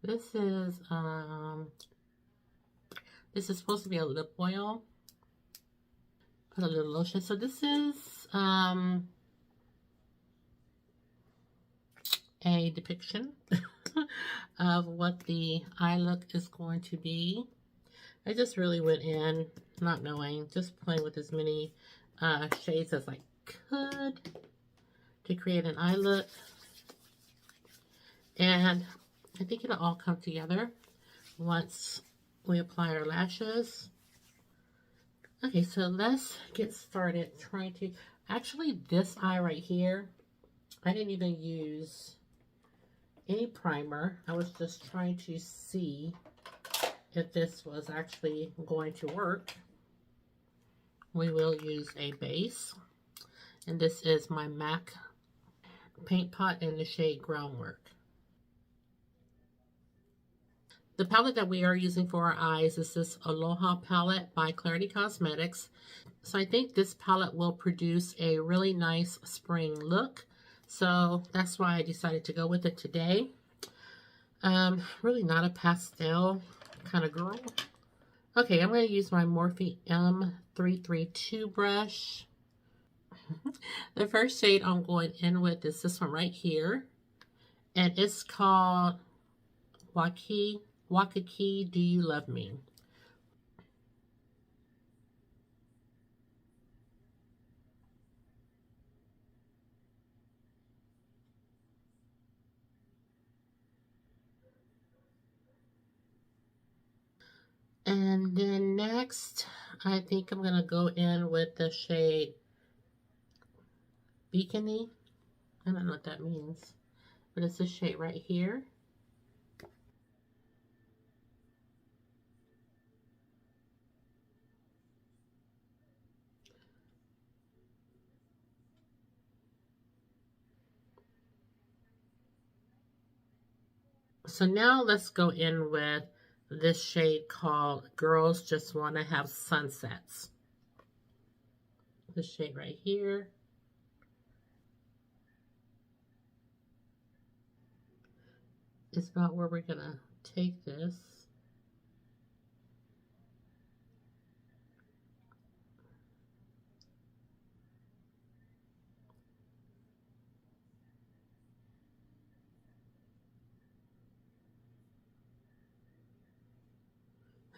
This is supposed to be a lip oil. Put a little lotion. So this is a depiction of what the eye look is going to be. I just really went in not knowing, just playing with as many shades as I could to create an eye look. And I think it'll all come together once we apply our lashes. Okay, so let's get started trying to, actually this eye right here, I didn't even use any primer. I was just trying to see if this was actually going to work. We will use a base, and this is my MAC paint pot in the shade Groundwork. The palette that we are using for our eyes is this Aloha palette by Clarity Cosmetics. So I think this palette will produce a really nice spring look. So that's why I decided to go with it today. Really not a pastel kind of girl. Okay, I'm going to use my Morphe M332 brush. The first shade I'm going in with is this one right here. And it's called Wakaki, Do You Love Me? And then next, I think I'm going to go in with the shade Beacony. I don't know what that means, but it's this shade right here. So now let's go in with this shade called Girls Just Want to Have Sunsets. This shade right here. Is about where we're going to take this.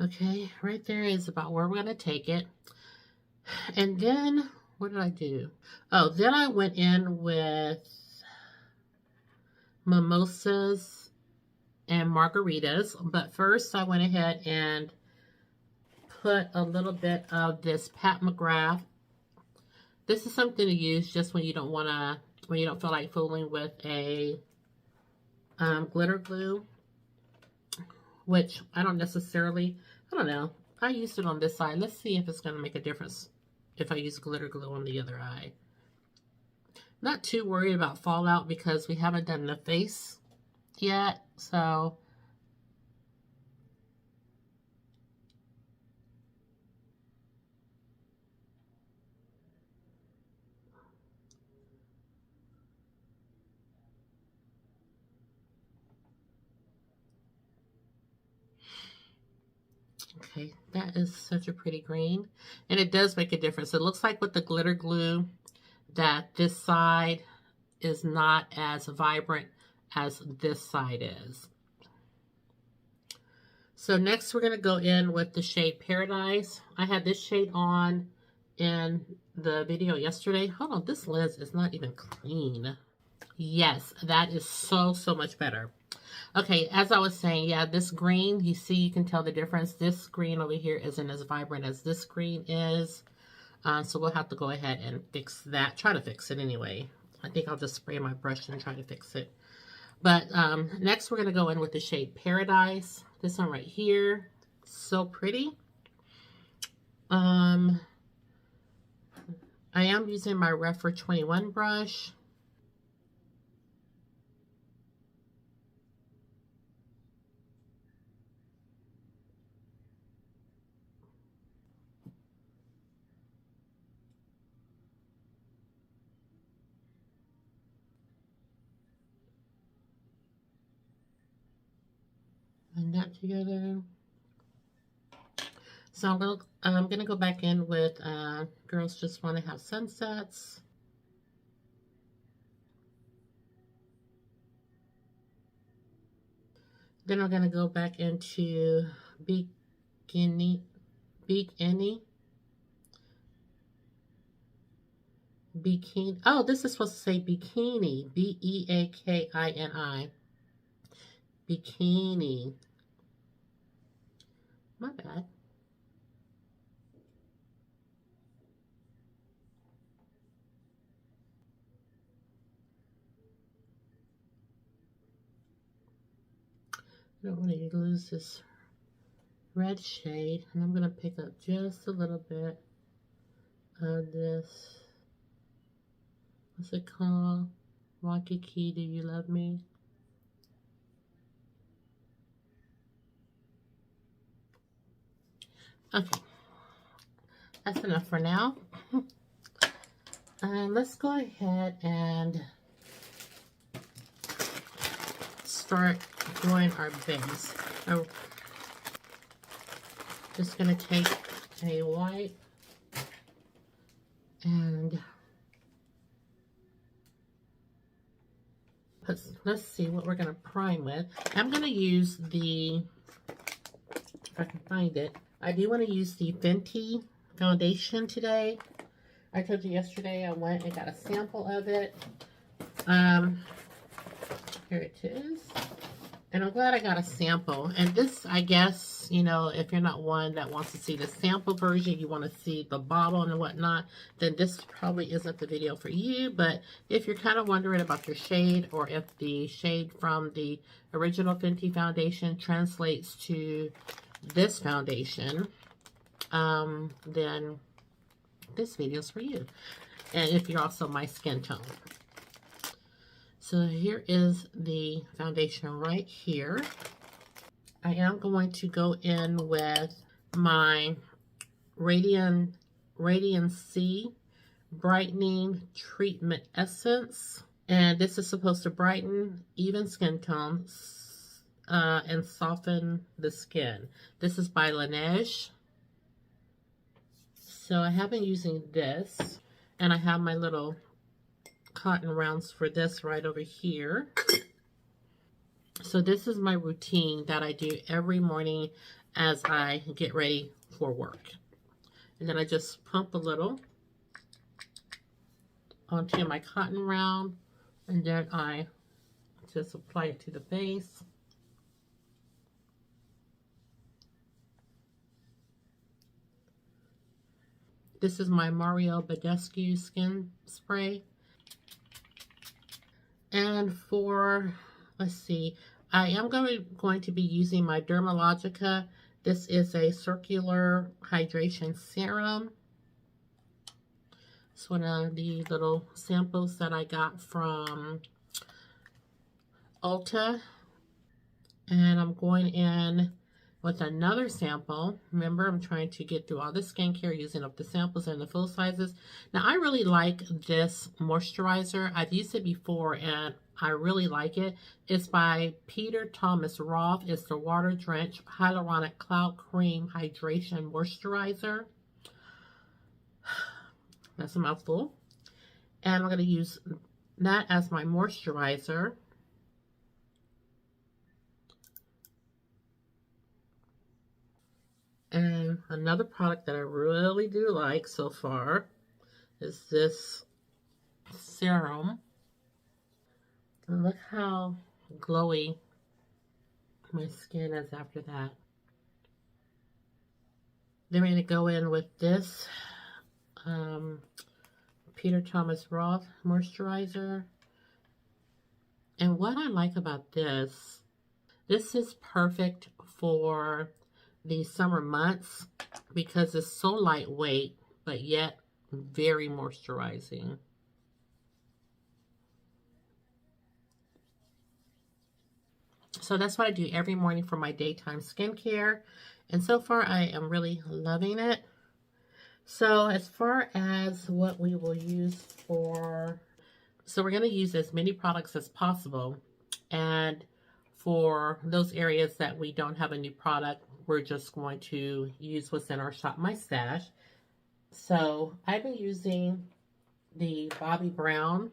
Okay, right there is about where we're going to take it. And then, what did I do? Oh, then I went in with Mimosas and Margaritas. But first, I went ahead and put a little bit of this Pat McGrath. This is something to use just when you don't want to, when you don't feel like fooling with a glitter glue, which I don't necessarily, I don't know. I used it on this side. Let's see if it's going to make a difference if I use glitter glue on the other eye. Not too worried about fallout because we haven't done the face yet, so okay, that is such a pretty green. And it does make a difference. It looks like with the glitter glue that this side is not as vibrant as this side is. So next we're going to go in with the shade Paradise. I had this shade on in the video yesterday. Hold on, this lens is not even clean. Yes, that is so much better. Okay, as I was saying, yeah, this green, you see, you can tell the difference. This green over here isn't as vibrant as this green is. So we'll have to go ahead and fix that. Try to fix it anyway. I think I'll just spray my brush and try to fix it. But next we're going to go in with the shade Paradise. This one right here. So pretty. I am using my Refer 21 brush. that together. So I'm gonna go back in with Girls Just Want to Have Sunsets. Then I'm gonna go back into Bikini. Oh, this is supposed to say bikini. Beakini. Bikini. My bad. I don't want to lose this red shade, and I'm going to pick up just a little bit of this. What's it called? Waikiki, do you love me? Okay, that's enough for now. Let's go ahead and start doing our base. I'm just going to take a white and let's see what we're going to prime with. I'm going to use the, if I can find it, I do want to use the Fenty foundation today. I told you yesterday I went and got a sample of it. Here it is. And I'm glad I got a sample. And this, I guess, you know, if you're not one that wants to see the sample version, you want to see the bottle and whatnot, then this probably isn't the video for you. But if you're kind of wondering about your shade, or if the shade from the original Fenty foundation translates to this foundation, then this video is for you. And if you're also my skin tone. So here is the foundation right here. I am going to go in with my Radiance Brightening Treatment Essence. And this is supposed to brighten even skin tones and soften the skin. This is by Laneige. So I have been using this, and I have my little cotton rounds for this right over here. So this is my routine that I do every morning as I get ready for work. And then I just pump a little onto my cotton round, and then I just apply it to the base. This is my Mario Badescu skin spray. And for, let's see, I am going to be using my Dermalogica. This is a circular hydration serum. It's one of the little samples that I got from Ulta. And I'm going in with another sample. Remember, I'm trying to get through all the skincare using up the samples and the full sizes. Now, I really like this moisturizer. I've used it before and I really like it. It's by Peter Thomas Roth. It's the Water Drenched Hyaluronic Cloud Cream Hydration Moisturizer. That's a mouthful. And I'm going to use that as my moisturizer. And another product that I really do like so far is this serum. And look how glowy my skin is after that. Then we're going to go in with this Peter Thomas Roth moisturizer. And what I like about this is perfect for the summer months because it's so lightweight, but yet very moisturizing. So that's what I do every morning for my daytime skincare. And so far, I am really loving it. So as far as what we will use for, so we're going to use as many products as possible. And for those areas that we don't have a new product, we're just going to use what's in our Shop My Stash. So I've been using the Bobbi Brown.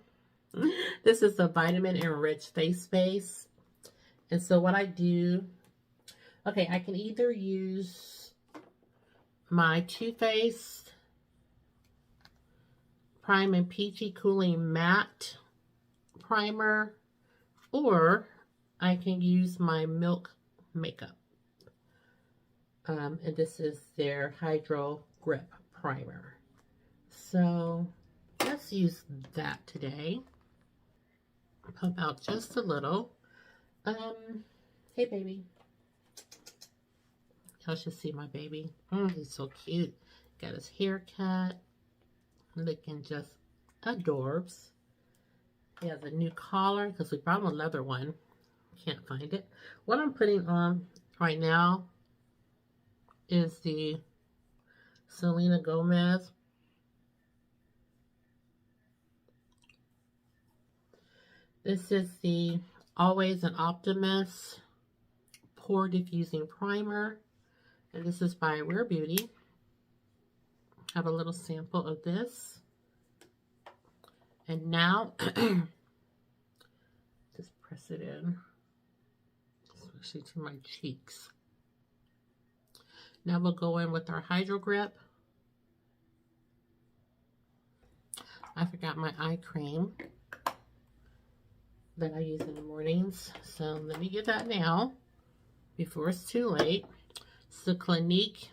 This is a vitamin enriched face base. And so what I do, okay, I can either use my Too Faced Prime and Peachy Cooling Matte Primer, or I can use my Milk Makeup. And this is their Hydro Grip Primer. So let's use that today. Pump out just a little. Hey baby. Y'all should see my baby. He's so cute. Got his hair cut. Looking just adorbs. He has a new collar because we brought him a leather one. Can't find it. What I'm putting on right now is the Selena Gomez This is the Always an Optimist Pore Diffusing Primer. And this is by Rare Beauty. Have a little sample of this. And now, just press it in, especially to my cheeks. Now we'll go in with our Hydro Grip. I forgot my eye cream that I use in the mornings. So let me get that now before it's too late. It's the Clinique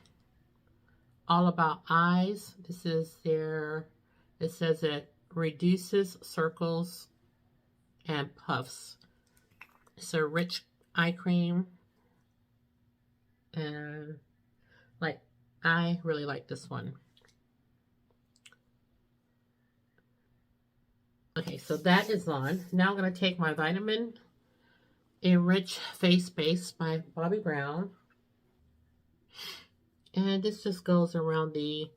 All About Eyes. This is their, it says it reduces circles and puffs. It's a rich eye cream. And like, I really like this one. Okay, so that is on. Now I'm going to take my Vitamin Enriched Face Base by Bobbi Brown. And this just goes around the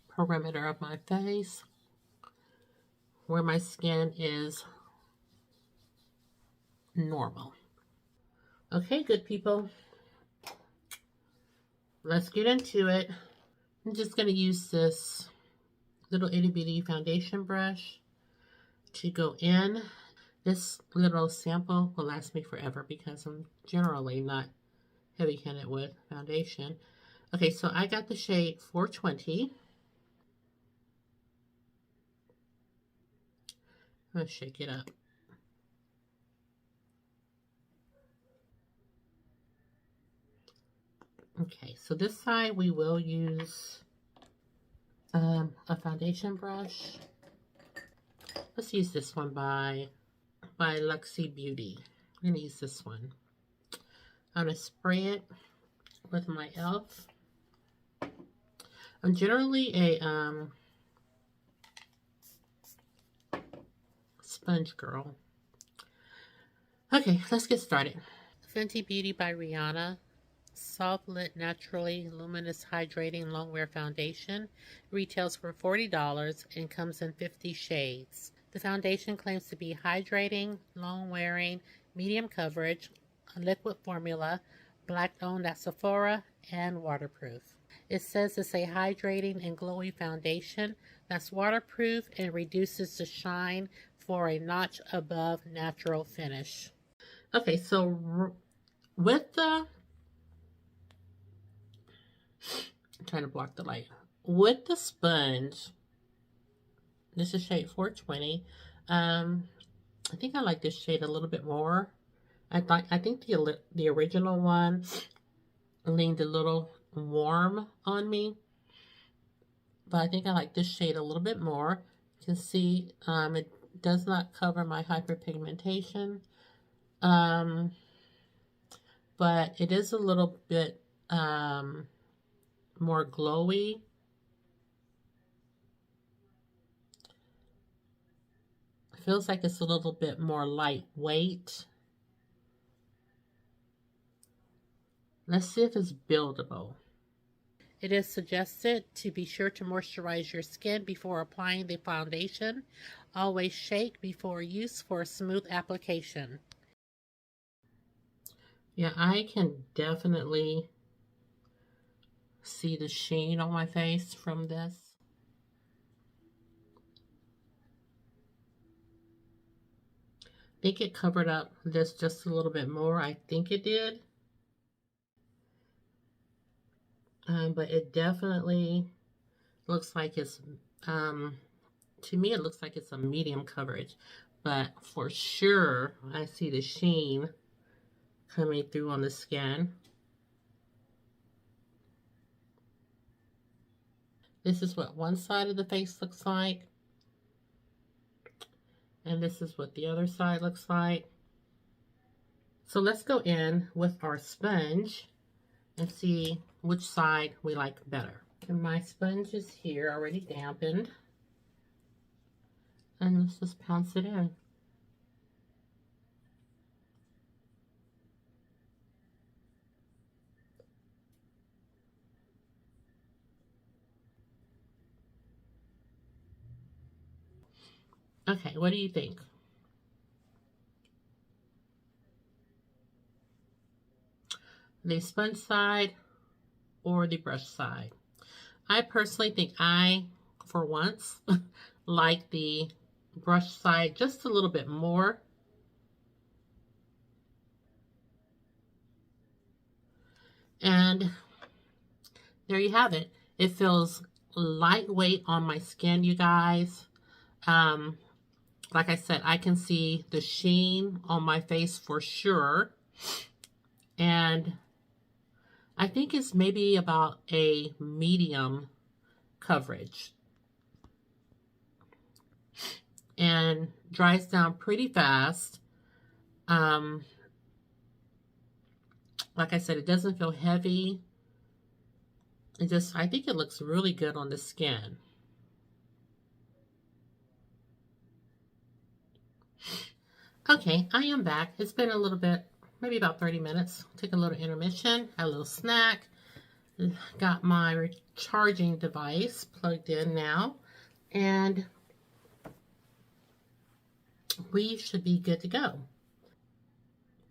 perimeter of my face, where my skin is normal. Okay, good people. Let's get into it. I'm just going to use this little itty bitty foundation brush to go in. This little sample will last me forever because I'm generally not heavy-handed with foundation. Okay, so I got the shade 420. I'm going to shake it up. Okay, so this side we will use a foundation brush. Let's use this one by Luxie Beauty. I'm going to use this one. I'm going to spray it with my e.l.f. I'm generally a sponge girl. Okay, let's get started. Fenty Beauty by Rihanna. Soft Lit Naturally Luminous Hydrating Longwear Foundation retails for $40 and comes in 50 shades. The foundation claims to be hydrating, long-wearing, medium coverage, a liquid formula, black-owned at Sephora, and waterproof. It says it's a hydrating and glowy foundation that's waterproof and reduces the shine for a notch above natural finish. Okay, so with the I'm trying to block the light. With the sponge, this is shade 420. I think I like this shade a little bit more. I think the original one leaned a little warm on me, but I think I like this shade a little bit more. You can see it does not cover my hyperpigmentation, but it is a little bit more glowy. It feels like it's a little bit more lightweight. Let's see if it's buildable. It is suggested to be sure to moisturize your skin before applying the foundation. Always shake before use for smooth application. Yeah, I can definitely see the sheen on my face from this. I think it covered up this just a little bit more. I think it did. But it definitely looks like it's, to me, it looks like it's a medium coverage. But for sure, I see the sheen coming through on the skin. This is what one side of the face looks like. And this is what the other side looks like. So let's go in with our sponge and see which side we like better. And my sponge is here already dampened. And let's just pounce it in. Okay, what do you think? The sponge side or the brush side? I personally think for once, like the brush side just a little bit more. And there you have it. It feels lightweight on my skin, you guys. Like I said, I can see the sheen on my face for sure. And I think it's maybe about a medium coverage. And dries down pretty fast. Like I said, it doesn't feel heavy. I think it looks really good on the skin. Okay, I am back. It's been a little bit, maybe about 30 minutes. Took a little intermission, had a little snack. Got my recharging device plugged in now. And we should be good to go.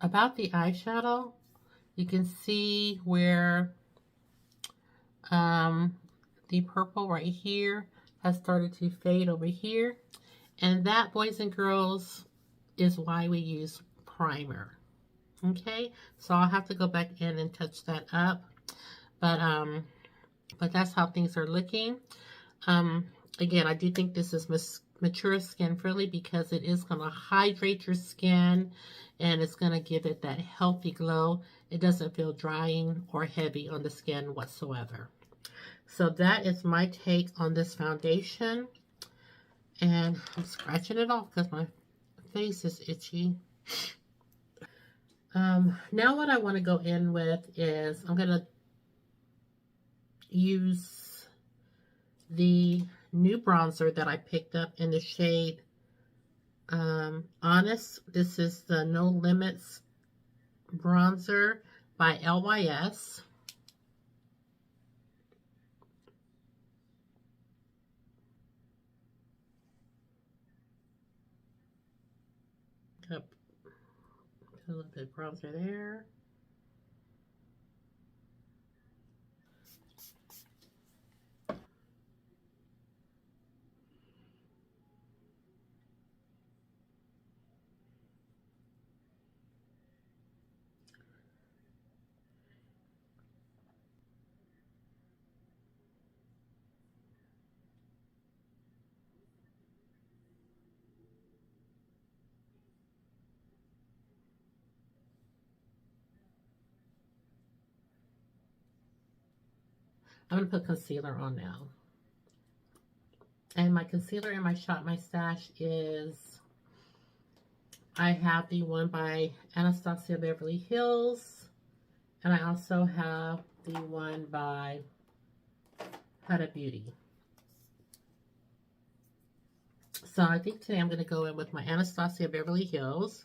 About the eyeshadow, you can see where the purple right here has started to fade over here. And that, boys and girls, is why we use primer. Okay, so I'll have to go back in and touch that up. But that's how things are looking. Again, I do think this is mature skin friendly because it is going to hydrate your skin and it's going to give it that healthy glow. It doesn't feel drying or heavy on the skin whatsoever. So that is my take on this foundation. And I'm scratching it off because my face is itchy. Now what I want to go in with is I'm going to use the new bronzer that I picked up in the shade Honest. This is the No Limits bronzer by LYS. Put a little bit of bronzer there. I'm going to put concealer on now. And my concealer in my Shop My Stash is, I have the one by Anastasia Beverly Hills. And I also have the one by Huda Beauty. So I think today I'm going to go in with my Anastasia Beverly Hills.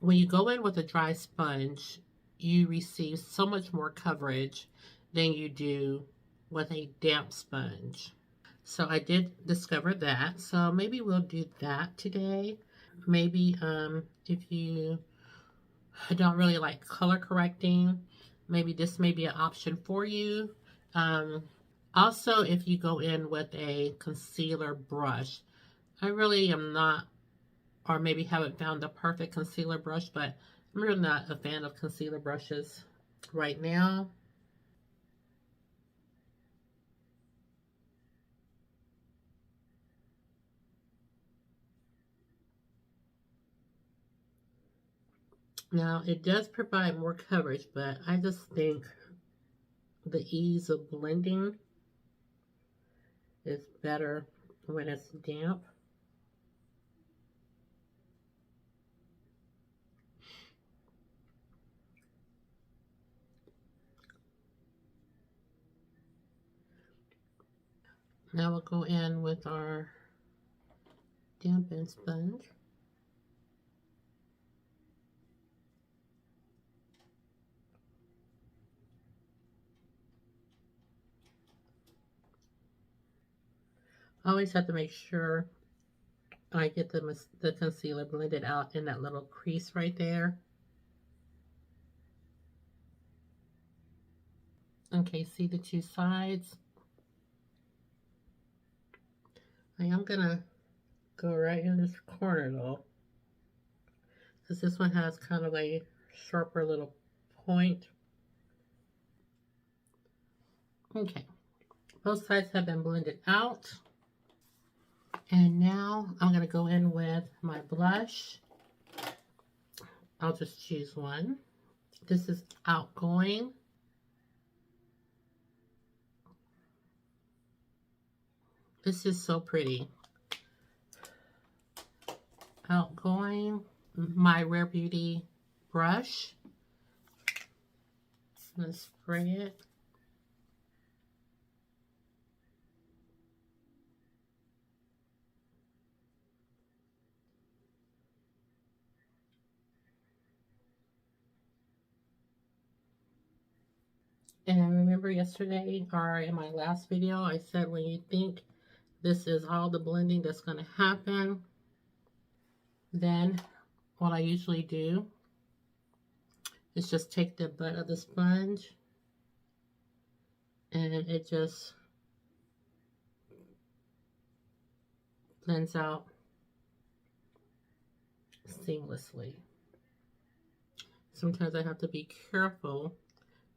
When you go in with a dry sponge, you receive so much more coverage than you do with a damp sponge. So I did discover that. So maybe we'll do that today. Maybe if you don't really like color correcting, maybe this may be an option for you. Also, if you go in with a concealer brush, I really am not, or maybe haven't found the perfect concealer brush, but I'm really not a fan of concealer brushes right now. Now, it does provide more coverage, but I just think the ease of blending is better when it's damp. Now we'll go in with our dampen sponge. I always have to make sure I get the concealer blended out in that little crease right there. Okay, see the two sides? I am gonna go right in this corner though, because this one has kind of a sharper little point. Okay, both sides have been blended out. And now I'm going to go in with my blush. I'll just choose one. This is Outgoing. This is so pretty. Outgoing. My Rare Beauty brush. I'm going to spray it. And remember yesterday, or in my last video, I said when you think this is all the blending that's going to happen, then what I usually do is just take the butt of the sponge and it just blends out seamlessly. Sometimes I have to be careful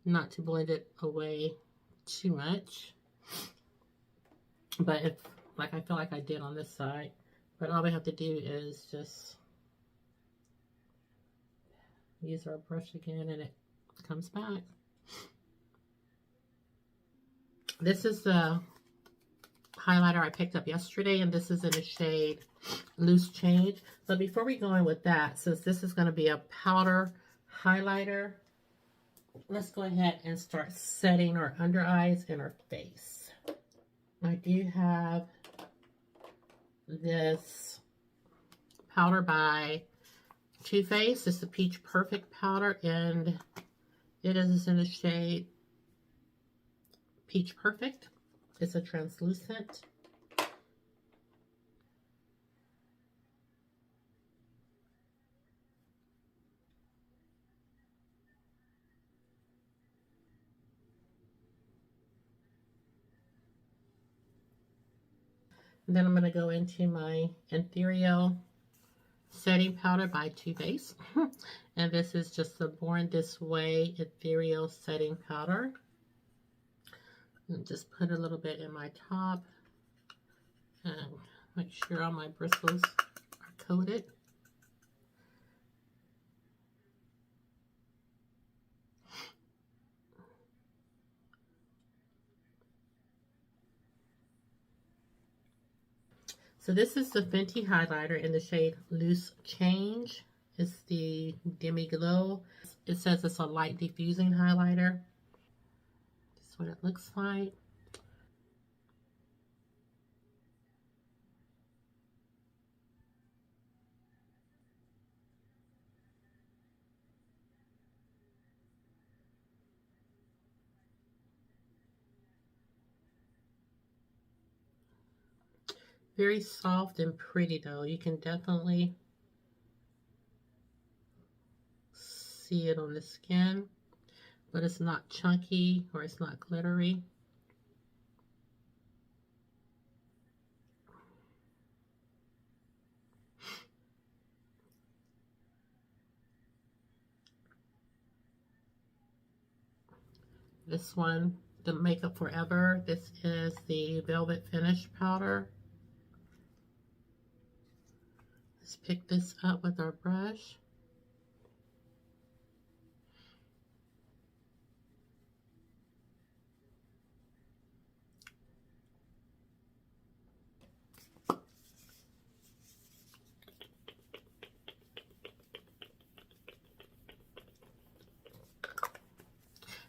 not to blend it away too much, but if, like I feel like I did on this side, but all we have to do is just use our brush again and it comes back. This is the highlighter I picked up yesterday, and this is in the shade Loose Change. But before we go in with that, since this is going to be a powder highlighter, let's go ahead and start setting our under eyes and our face. I do have this powder by Too Faced. It's the Peach Perfect powder, and it is in the shade Peach Perfect. It's a translucent. And then I'm going to go into my Ethereal setting powder by Too Faced. And this is just the Born This Way Ethereal setting powder. And just put a little bit in my top and make sure all my bristles are coated. So this is the Fenty highlighter in the shade Loose Change. It's the Demi Glow. It says it's a light diffusing highlighter. That's what it looks like. Very soft and pretty though. You can definitely see it on the skin, but it's not chunky or it's not glittery. This one, the Makeup Forever, this is the Velvet Finish Powder. Let's pick this up with our brush.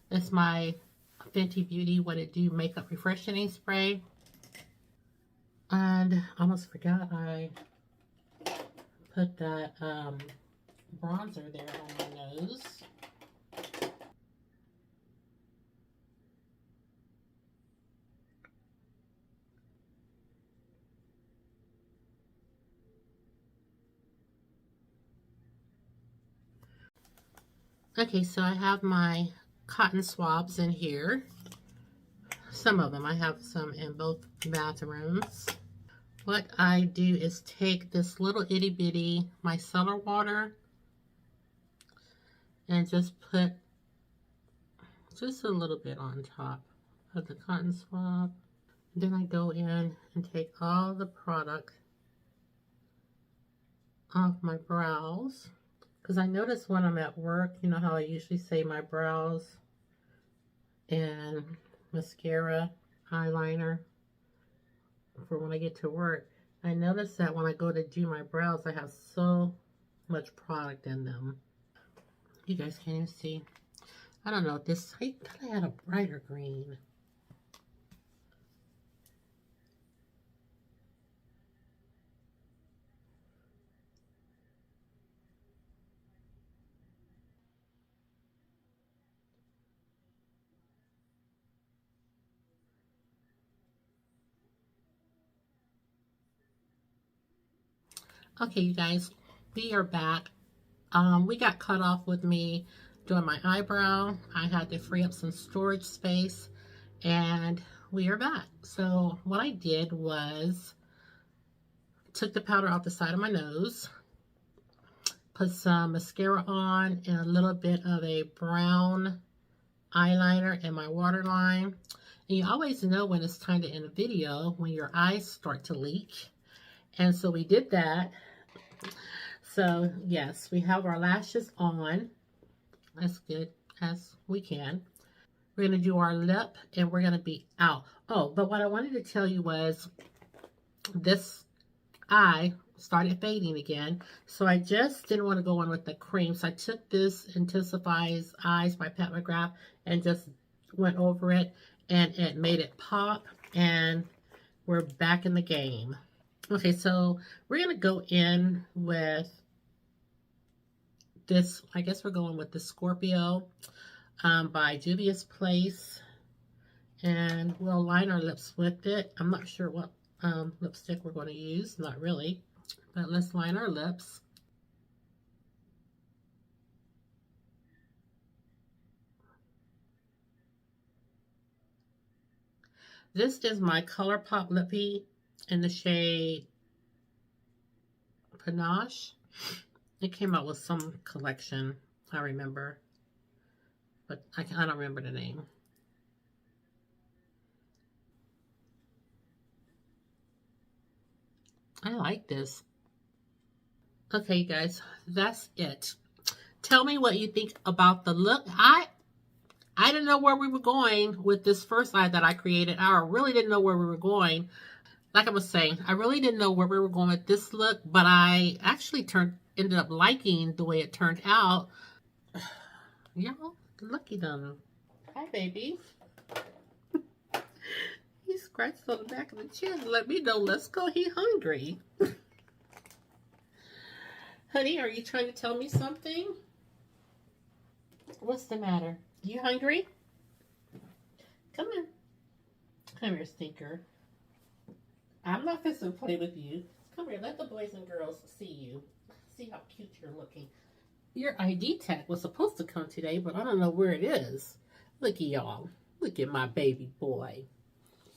That's my Fenty Beauty What It Do Makeup Refreshing Spray. And I almost forgot I put that bronzer there on my nose. Okay, so I have my cotton swabs in here. Some of them. I have some in both bathrooms. What I do is take this little itty bitty micellar water and just put just a little bit on top of the cotton swab. Then I go in and take all the product off my brows. Because I notice when I'm at work, you know how I usually say my brows and mascara, eyeliner for when I get to work. I notice that when I go to do my brows, I have so much product in them. You guys can't even see. I don't know, this, I thought I had a brighter green. Okay, you guys, we are back. We got cut off with me doing my eyebrow. I had to free up some storage space, and we are back. So what I did was took the powder off the side of my nose, put some mascara on and a little bit of a brown eyeliner in my waterline. And you always know when it's time to end a video when your eyes start to leak. And so we did that. So yes, we have our lashes on as good as we can. We're going to do our lip and we're going to be out. Oh, but what I wanted to tell you was this eye started fading again. So I just didn't want to go on with the cream. So I took this Intensifies Eyes by Pat McGrath and just went over it and it made it pop and we're back in the game. Okay, so we're going to go in with this, I guess we're going with the Scorpio by Juvia's Place. And we'll line our lips with it. I'm not sure what lipstick we're going to use. Not really. But let's line our lips. This is my ColourPop Lippy in the shade Panache. It came out with some collection, I remember. But I don't remember the name. I like this. Okay, you guys, that's it. Tell me what you think about the look. I didn't know where we were going with this first eye that I created. I really didn't know where we were going. Like I was saying, I really didn't know where we were going with this look, but I actually ended up liking the way it turned out. Y'all, look at them. Hi, baby. He scratched on the back of the chair to let me know, let's go, he hungry. Honey, are you trying to tell me something? What's the matter? You hungry? Come on. Come here, stinker. I'm not fixing to play with you. Come here, let the boys and girls see you. See how cute you're looking. Your ID tag was supposed to come today, but I don't know where it is. Look at y'all. Look at my baby boy.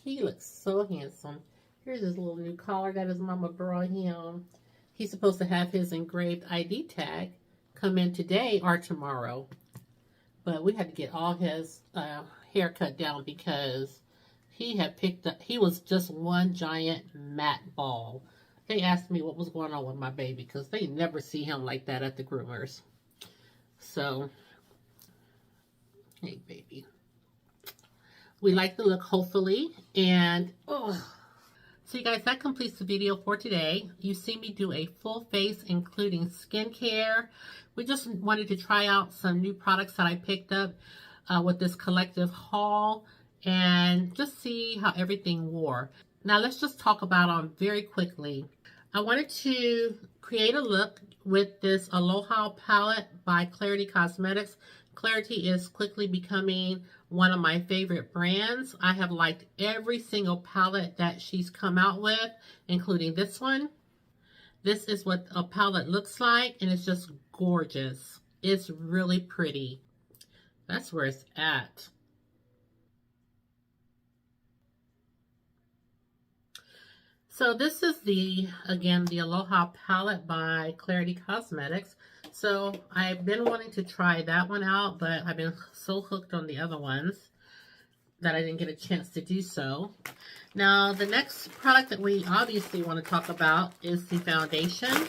He looks so handsome. Here's his little new collar that his mama brought him. He's supposed to have his engraved ID tag come in today or tomorrow. But we had to get all his hair cut down because he had picked up, he was just one giant matte ball. They asked me what was going on with my baby because they never see him like that at the groomers. So, hey baby. We like the look, hopefully. And, oh. So you guys, that completes the video for today. You see me do a full face, including skincare. We just wanted to try out some new products that I picked up with this collective haul and just see how everything wore. Now let's just talk about them very quickly. I wanted to create a look with this Aloha palette by Clarity Cosmetics. Clarity is quickly becoming one of my favorite brands. I have liked every single palette that she's come out with, including this one. This is what a palette looks like, and it's just gorgeous. It's really pretty. That's where it's at. So this is again, the Aloha palette by Clarity Cosmetics. So I've been wanting to try that one out, but I've been so hooked on the other ones that I didn't get a chance to do so. Now, the next product that we obviously want to talk about is the foundation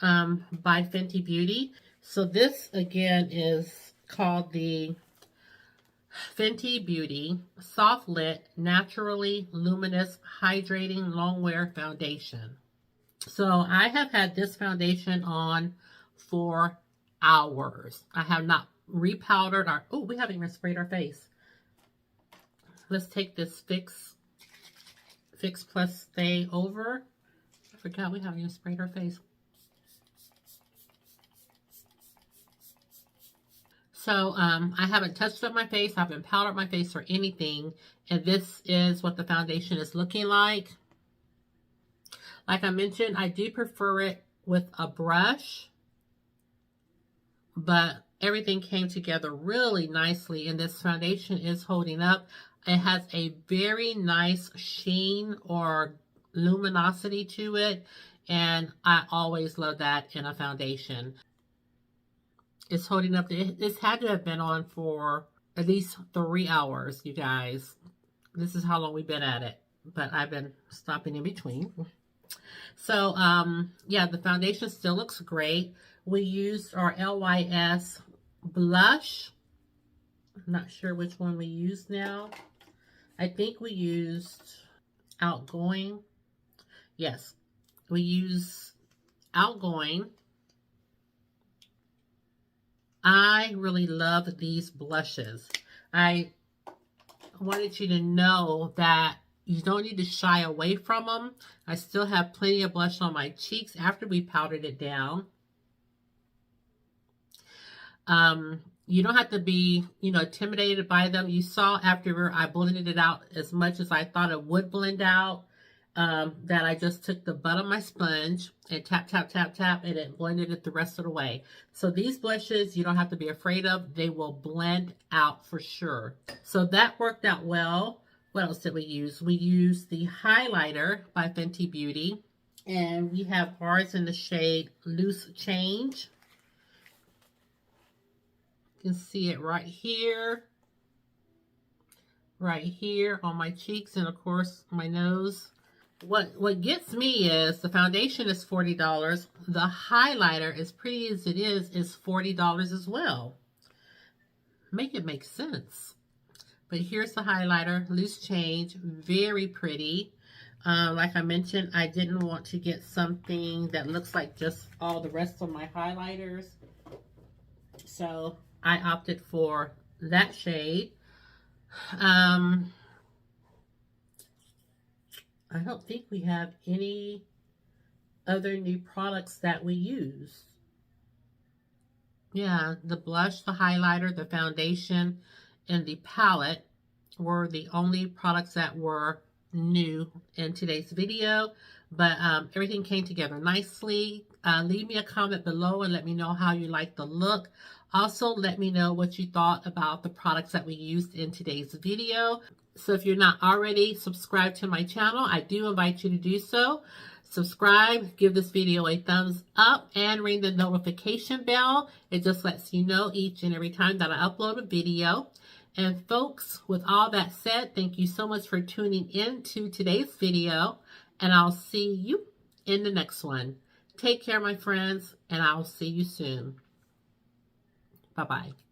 by Fenty Beauty. So this, again, is called the Fenty Beauty Soft Lit Naturally Luminous Hydrating Longwear Foundation. So I have had this foundation on for hours. I have not repowdered our, oh, we haven't even sprayed our face. Let's take this Fix Plus Stay Over. I forgot we haven't even sprayed our face. So I haven't touched up my face. I haven't powdered my face or anything. And this is what the foundation is looking like. Like I mentioned, I do prefer it with a brush, but everything came together really nicely, and this foundation is holding up. It has a very nice sheen or luminosity to it, and I always love that in a foundation. It's holding up. This had to have been on for at least 3 hours, you guys. This is how long we've been at it, but I've been stopping in between. So, yeah, the foundation still looks great. We used our LYS blush. I'm not sure which one we used now. I think we used Outgoing. Yes, we use Outgoing. I really love these blushes. I wanted you to know that you don't need to shy away from them. I still have plenty of blush on my cheeks after we powdered it down. You don't have to be, intimidated by them. You saw after I blended it out as much as I thought it would blend out, that I just took the butt of my sponge and tap, tap, tap, tap, and it blended it the rest of the way. So these blushes, you don't have to be afraid of. They will blend out for sure. So that worked out well. What else did we use? We used the highlighter by Fenty Beauty, and we have ours in the shade Loose Change. You can see it right here on my cheeks, and of course my nose. What gets me is the foundation is $40. The highlighter, as pretty as it is $40 as well. Make it make sense. But here's the highlighter, Loose Change, very pretty. Like I mentioned, I didn't want to get something that looks like just all the rest of my highlighters. So I opted for that shade. I don't think we have any other new products that we use. Yeah, the blush, the highlighter, the foundation, and the palette were the only products that were new in today's video, but everything came together nicely. Leave me a comment below and let me know how you like the look. Also, let me know what you thought about the products that we used in today's video. So if you're not already subscribed to my channel, I do invite you to do so. Subscribe, give this video a thumbs up, and ring the notification bell. It just lets you know each and every time that I upload a video. And folks, with all that said, thank you so much for tuning in to today's video, and I'll see you in the next one. Take care, my friends, and I'll see you soon. Bye-bye.